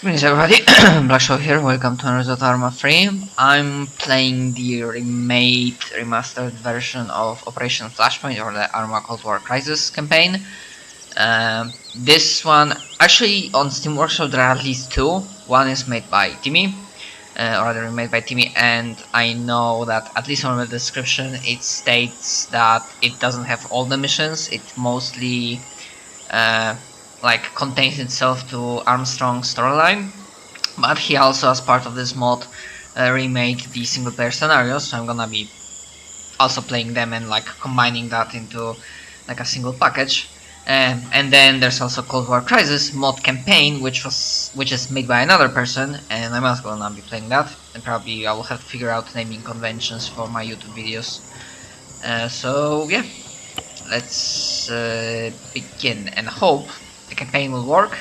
Greetings everybody, Blackshow here, welcome to another ARMA frame. I'm playing the remastered version of Operation Flashpoint, or the ARMA Cold War Crisis campaign. This one, actually on Steam Workshop there are at least two. One is made by Timmy, or rather made by Timmy, and I know that at least from the description it states that it doesn't have all the missions, it mostly uh, contains itself to Armstrong's storyline, but he also, as part of this mod, remade the single player scenarios, so I'm gonna be also playing them and combining that into a single package. And then there's also Cold War Crisis mod campaign, which is made by another person, and I'm also gonna be playing that. And probably I will have to figure out naming conventions for my YouTube videos. So yeah, let's begin and hope the campaign will work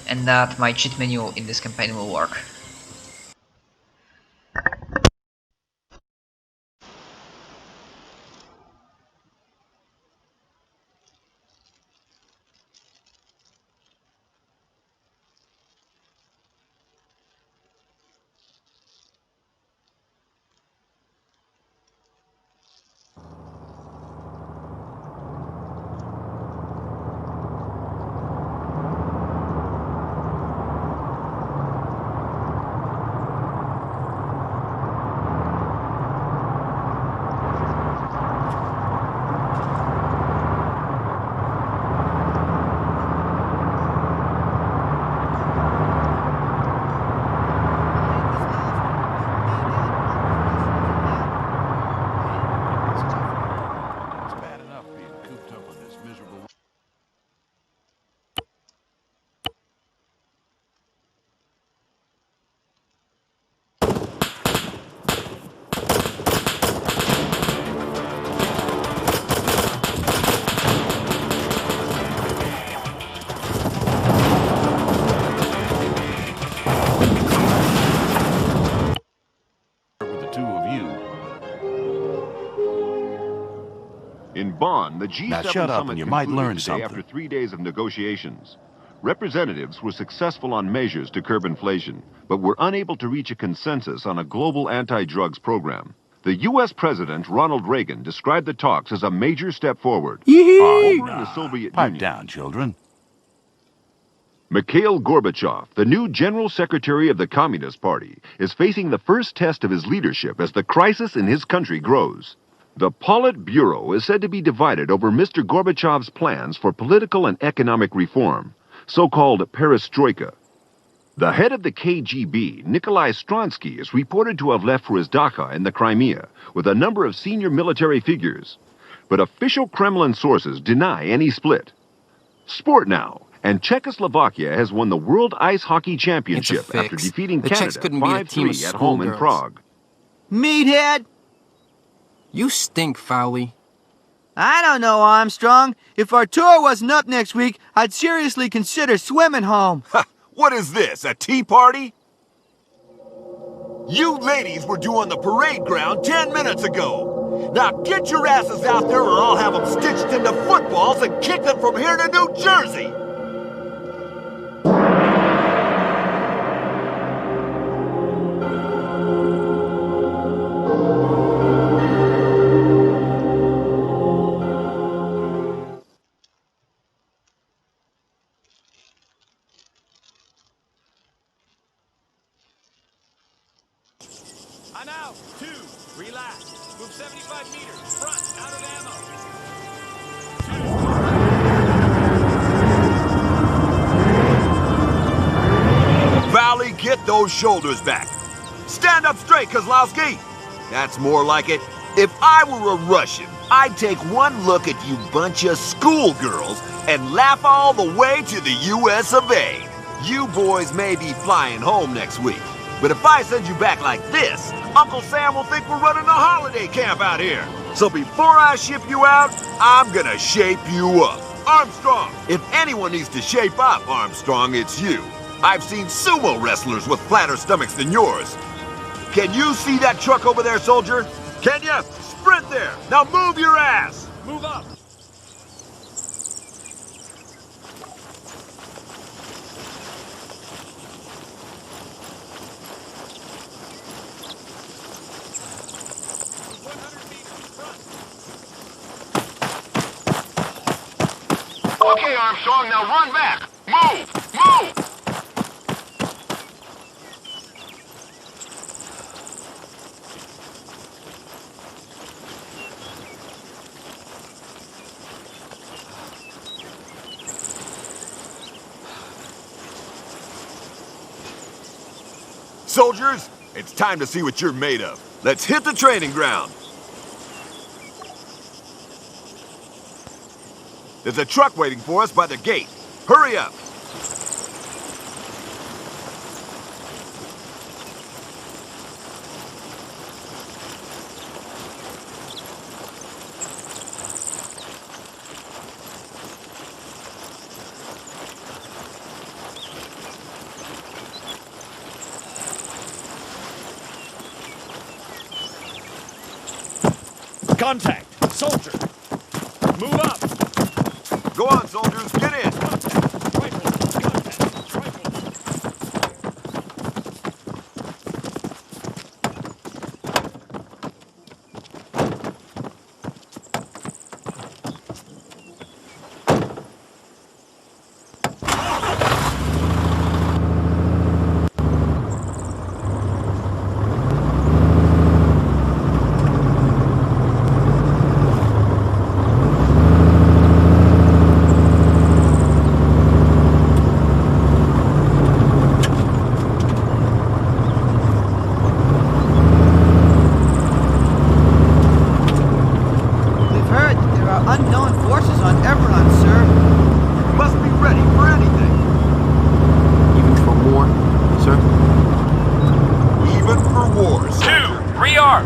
and that my cheat menu in this campaign will work. In Bonn, the Now G7 shut up summit and you might concluded learn today something. after 3 days of negotiations. Representatives were successful on measures to curb inflation, but were unable to reach a consensus on a global anti-drugs program. The U.S. President, Ronald Reagan, described the talks as a major step forward. Over in the Soviet Pipe Union, down, children. Mikhail Gorbachev, the new General Secretary of the Communist Party, is facing the first test of his leadership as the crisis in his country grows. The Politburo is said to be divided over Mr. Gorbachev's plans for political and economic reform, so-called perestroika. The head of the KGB, Nikolai Stronsky, is reported to have left for his dacha in the Crimea with a number of senior military figures. But official Kremlin sources deny any split. Sport now, and Czechoslovakia has won the World Ice Hockey Championship after defeating The Czechs Canada couldn't beat a team of 5-3 at home in schoolgirls. Prague. Meathead! You stink, Fowley. I don't know, Armstrong. If our tour wasn't up next week, I'd seriously consider swimming home. What is this, a tea party? You ladies were due on the parade ground 10 minutes ago. Now get your asses out there or I'll have them stitched into footballs and kick them from here to New Jersey! I'm out. 2. Relax. Move 75 meters. Front. Out of ammo. Valley, get those shoulders back. Stand up straight, Kozlowski. That's more like it. If I were a Russian, I'd take one look at you bunch of schoolgirls and laugh all the way to the US of A. You boys may be flying home next week, but if I send you back like this, Uncle Sam will think we're running a holiday camp out here. So before I ship you out, I'm gonna shape you up. Armstrong, if anyone needs to shape up, Armstrong, it's you. I've seen sumo wrestlers with flatter stomachs than yours. Can you see that truck over there, soldier? Can you? Sprint there! Now move your ass! Move up. Okay, Armstrong, now run back. Move! Move! Soldiers, it's time to see what you're made of. Let's hit the training ground. There's a truck waiting for us by the gate. Hurry up. Contact! Soldier! Move up! Go on, soldiers, get in. Contact! Rifle! Contact! Rifle! We've heard that there are unknown forces on Everon, sir. Must be ready for anything. Even for war, sir? Even for war, soldier. Rearm!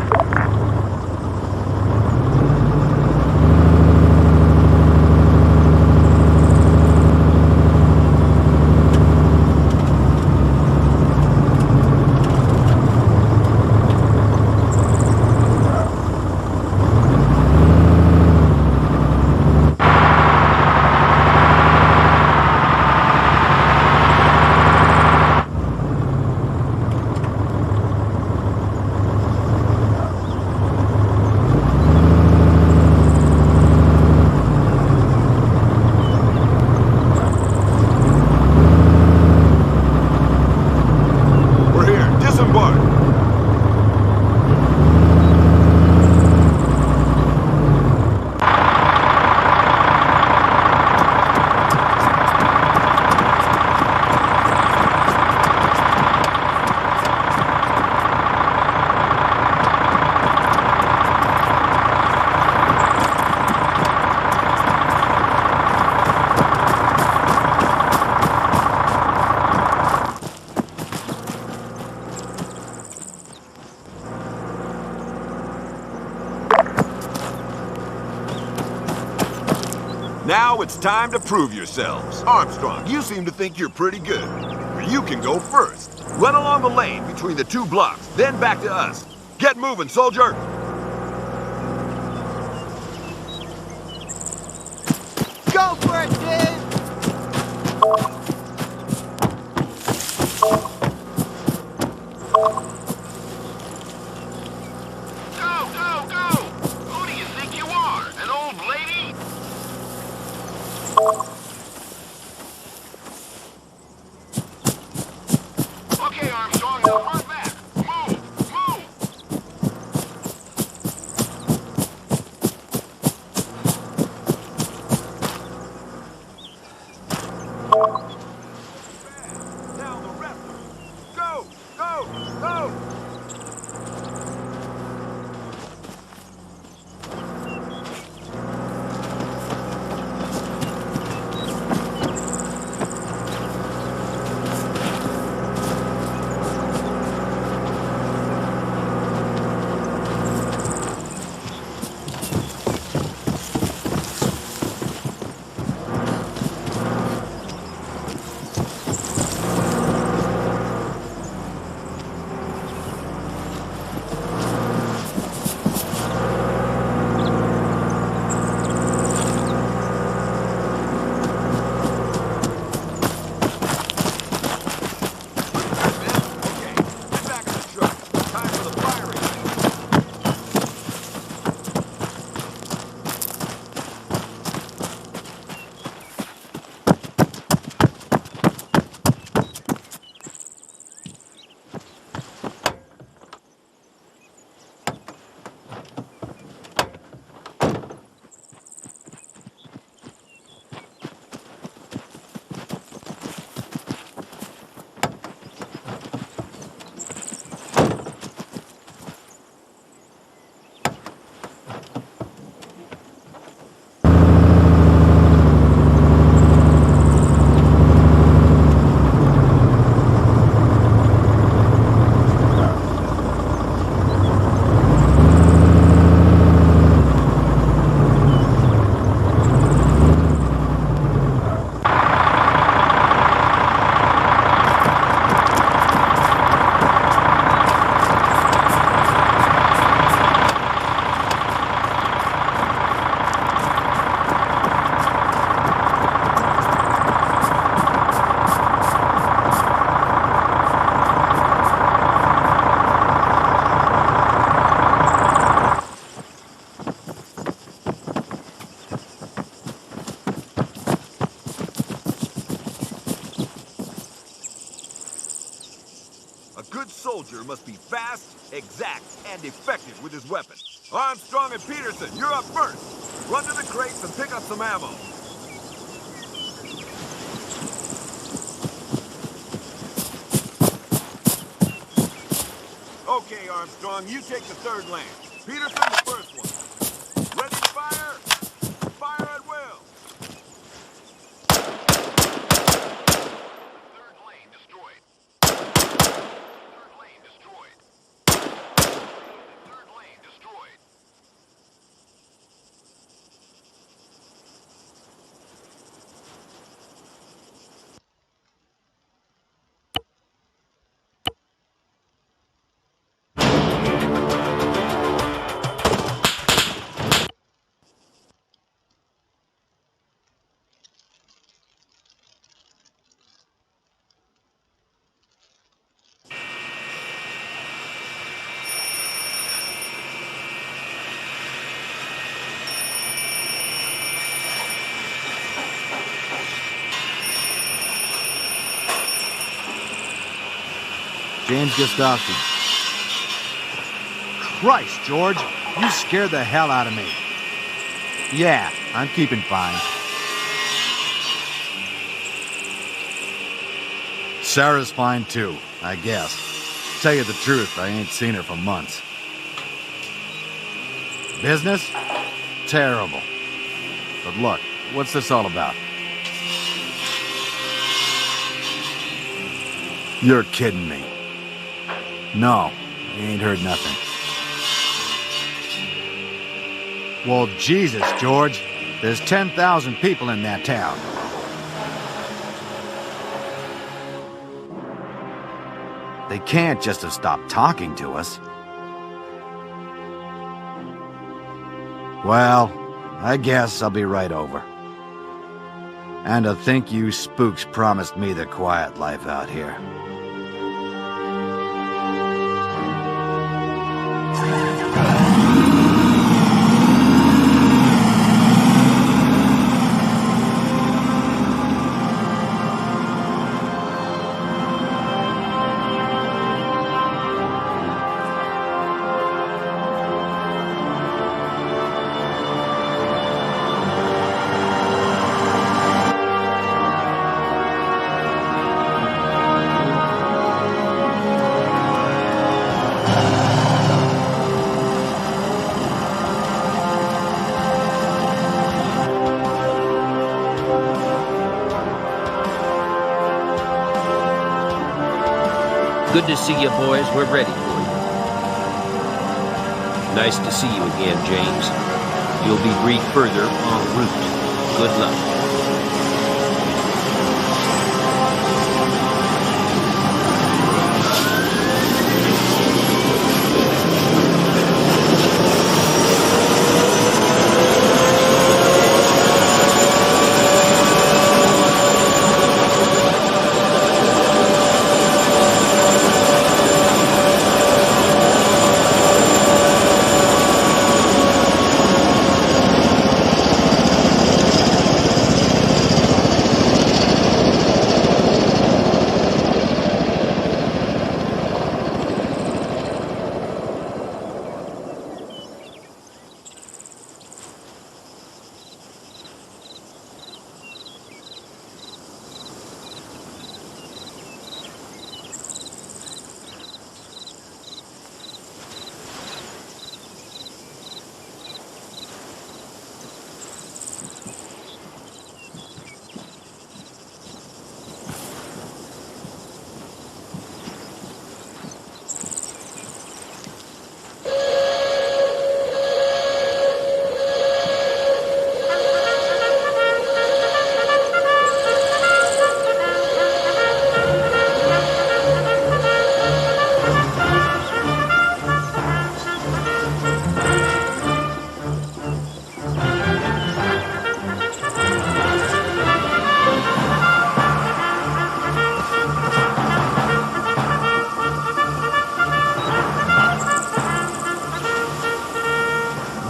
We're here. Disembark. Now it's time to prove yourselves. Armstrong, you seem to think you're pretty good. Well, you can go first. Run along the lane between the two blocks, then back to us. Get moving, soldier! Go for it, Dave! Go, go, go! Who do you think you are? An old lady? Okay, Armstrong, now run back. Move! Move! A good soldier must be fast, exact, and effective with his weapon. Armstrong and Peterson, you're up first. Run to the crates and pick up some ammo. Okay, Armstrong, you take the third lane. Peterson, the first one. Ready to fire? Fire at will. Third lane destroyed. Third lane destroyed. Third lane destroyed. James Gustafson. Christ, George, you scared the hell out of me. Yeah, I'm keeping fine. Sarah's fine too, I guess. Tell you the truth, I ain't seen her for months. Business? Terrible. But look, what's this all about? You're kidding me. No, I ain't heard nothing. Well, Jesus, George. There's 10,000 people in that town. They can't just have stopped talking to us. Well, I guess I'll be right over. And to think you spooks promised me the quiet life out here. Good to see you, boys. We're ready for you. Nice to see you again, James. You'll be briefed further en route. Good luck.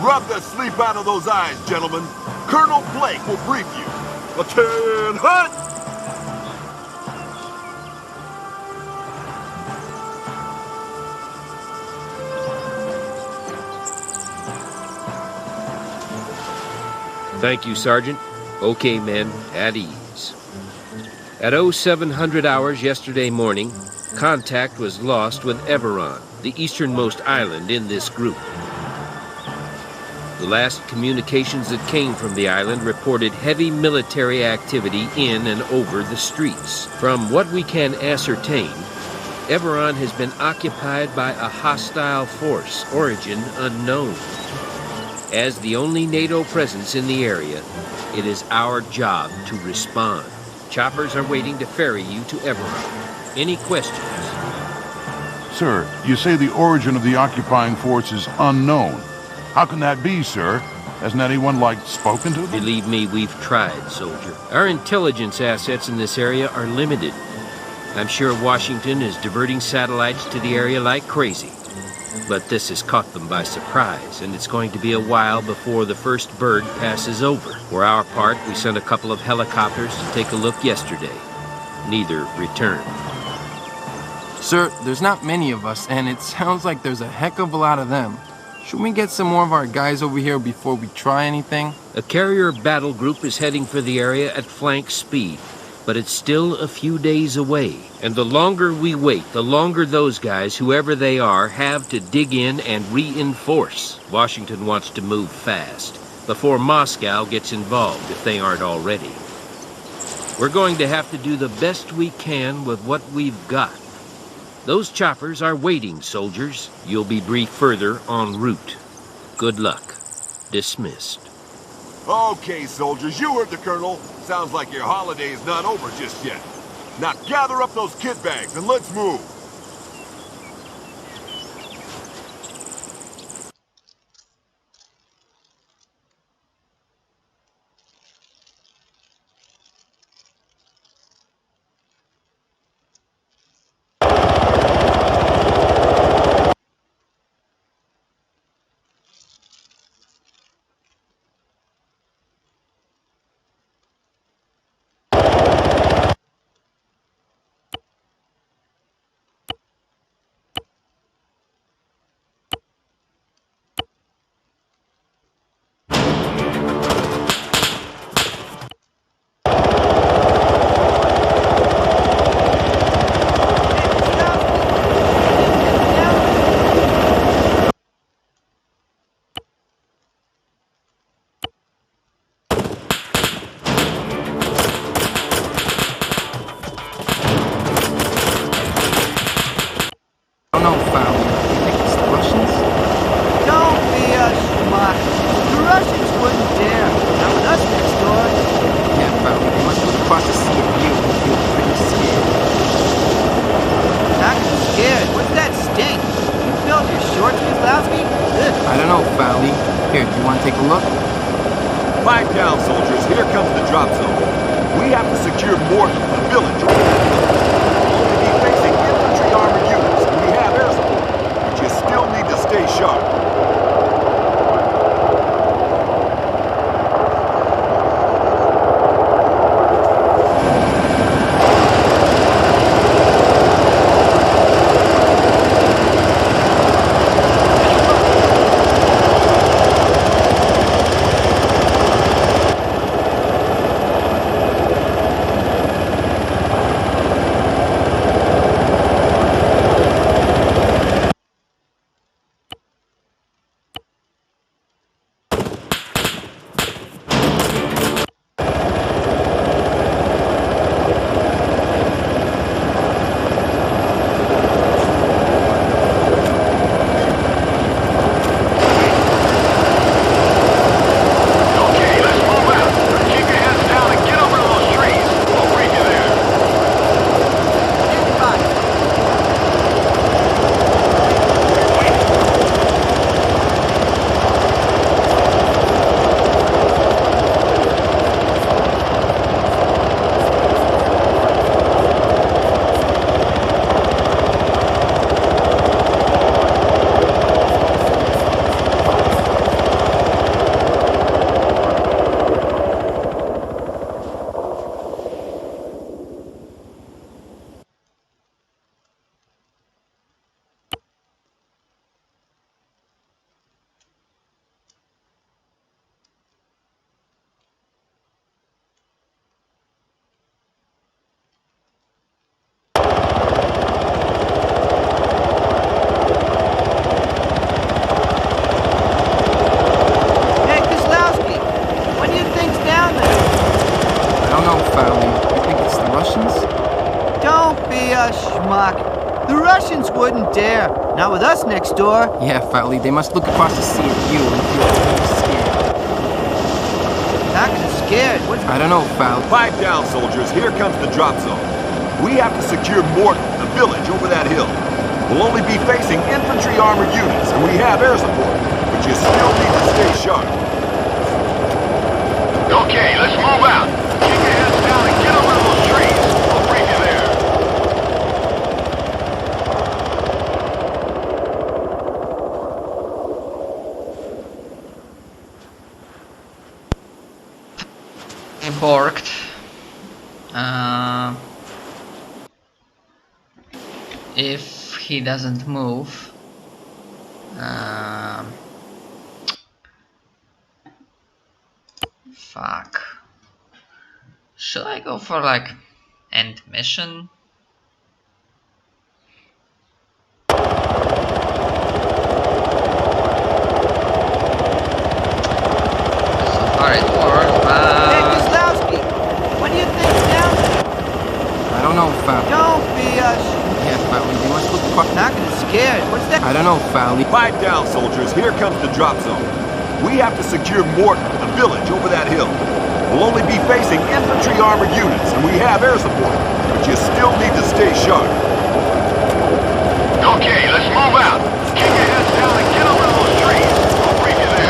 Rub the sleep out of those eyes, gentlemen. Colonel Blake will brief you. Attend hunt! Thank you, Sergeant. Okay, men, at ease. At 0700 hours yesterday morning, contact was lost with Everon, the easternmost island in this group. The last communications that came from the island reported heavy military activity in and over the streets. From what we can ascertain, Everon has been occupied by a hostile force, origin unknown. As the only NATO presence in the area, it is our job to respond. Choppers are waiting to ferry you to Everon. Any questions? Sir, you say the origin of the occupying force is unknown. How can that be, sir? Hasn't anyone, spoken to them? Believe me, we've tried, soldier. Our intelligence assets in this area are limited. I'm sure Washington is diverting satellites to the area like crazy. But this has caught them by surprise, and it's going to be a while before the first bird passes over. For our part, we sent a couple of helicopters to take a look yesterday. Neither returned. Sir, there's not many of us, and it sounds like there's a heck of a lot of them. Should we get some more of our guys over here before we try anything? A carrier battle group is heading for the area at flank speed, but it's still a few days away. And the longer we wait, the longer those guys, whoever they are, have to dig in and reinforce. Washington wants to move fast, before Moscow gets involved, if they aren't already. We're going to have to do the best we can with what we've got. Those choppers are waiting, soldiers. You'll be briefed further en route. Good luck. Dismissed. Okay, soldiers, you heard the colonel. Sounds like your holiday is not over just yet. Now gather up those kit bags and let's move. I don't know, Found. You think it's the Russians? Don't be a schmuck. The Russians wouldn't dare. Not with us next door. Yeah, Found. They must have crossed the sea of you and feel pretty scared. Not scared. What's that stink? You filled your shorts, Kozlowski? I don't know, Foundy. Here, do you want to take a look? Pipe down, soldiers. Here comes the drop zone. We have to secure Morton, the village. We'll be facing infantry armored units, and we have air support. But you still need to stay sharp. schmuck. The Russians wouldn't dare. Not with us next door. Yeah, Fowley, they must look across the sea at you and feel scared. Not gonna scared. What's... I don't know, Fowley. Pipe down, soldiers. Here comes the drop zone. We have to secure Morton, the village over that hill. We'll only be facing infantry armored units, and we have air support. But you still need to stay sharp. Okay, let's move out. Keep your heads down and get over those trees. We'll bring you there. Borked. If he doesn't move, fuck. Should I go for like end mission? So far it worked, Hey, but Kozlowski, what do you think's down there? I don't know, Fowley. Don't be a Yeah, Fowley, they must look across... Not gonna scared. What's that? I don't know, Fowley. Pipe down, soldiers. Here comes the drop zone. We have to secure Morton, the village over that hill. We'll only be facing infantry armored units, and we have air support. But you still need to stay sharp. Okay, let's move out. Keep your heads down and get over those trees. We'll bring you there.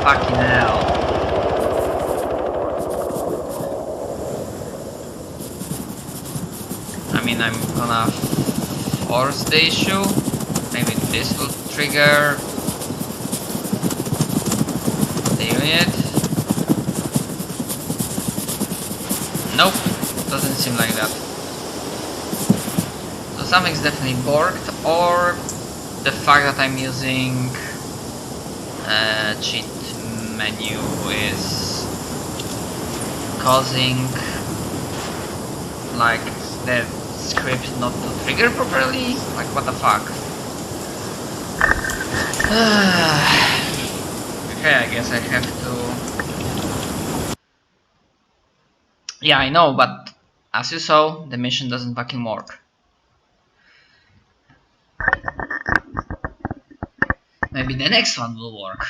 fucking hell. I mean, I'm gonna force the issue. Maybe this will trigger the unit. Nope, doesn't seem like that. So something's definitely borked, or the fact that I'm using cheat menu is causing like the script not to trigger properly. Like, what the fuck? Okay, I guess I have to... Yeah, I know, but as you saw, the mission doesn't fucking work. Maybe the next one will work.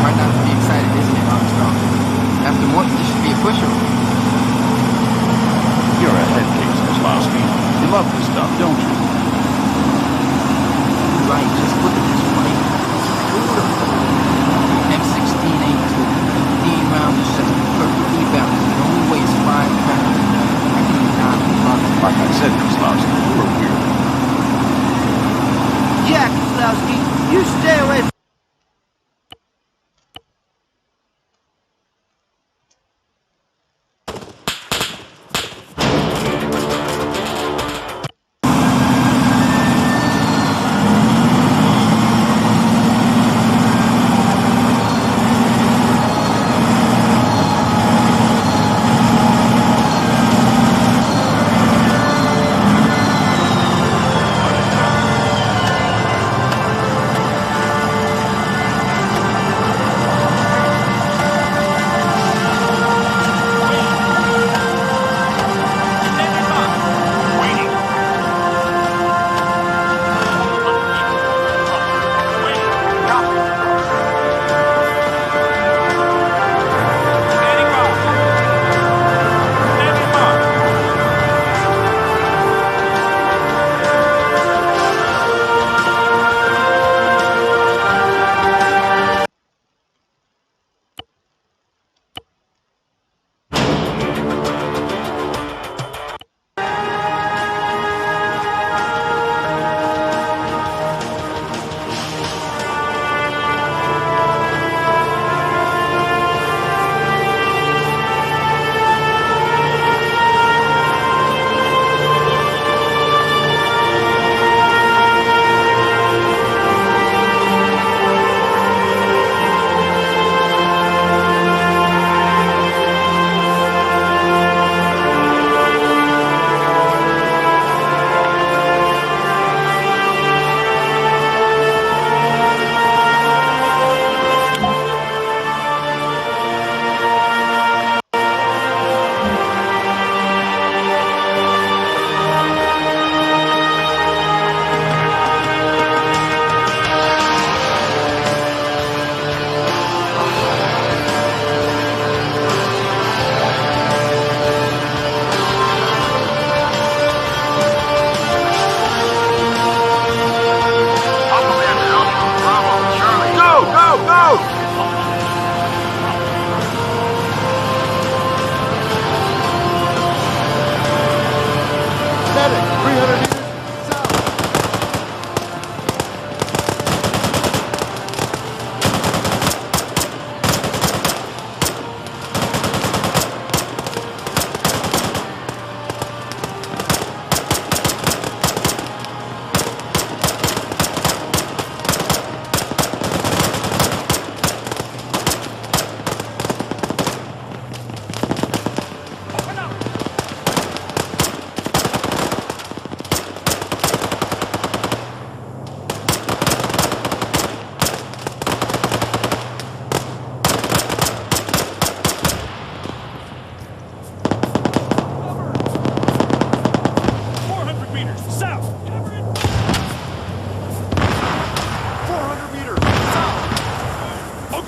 Hard not to be excited, isn't it, Armstrong? After Morton, this should be a pusher. You're a head case, Kozlowski. You love this stuff, don't you? Right, just look at this plane. It's beautiful. M16A2, 15 round system, perfectly balanced. It only weighs 5 pounds. I cannot love it. Like I said, Kozlowski, you're a weirdo. Yeah, Kozlowski, you stay away from...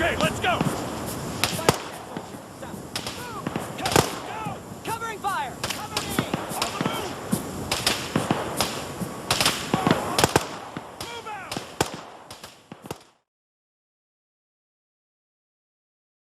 Okay, let's go!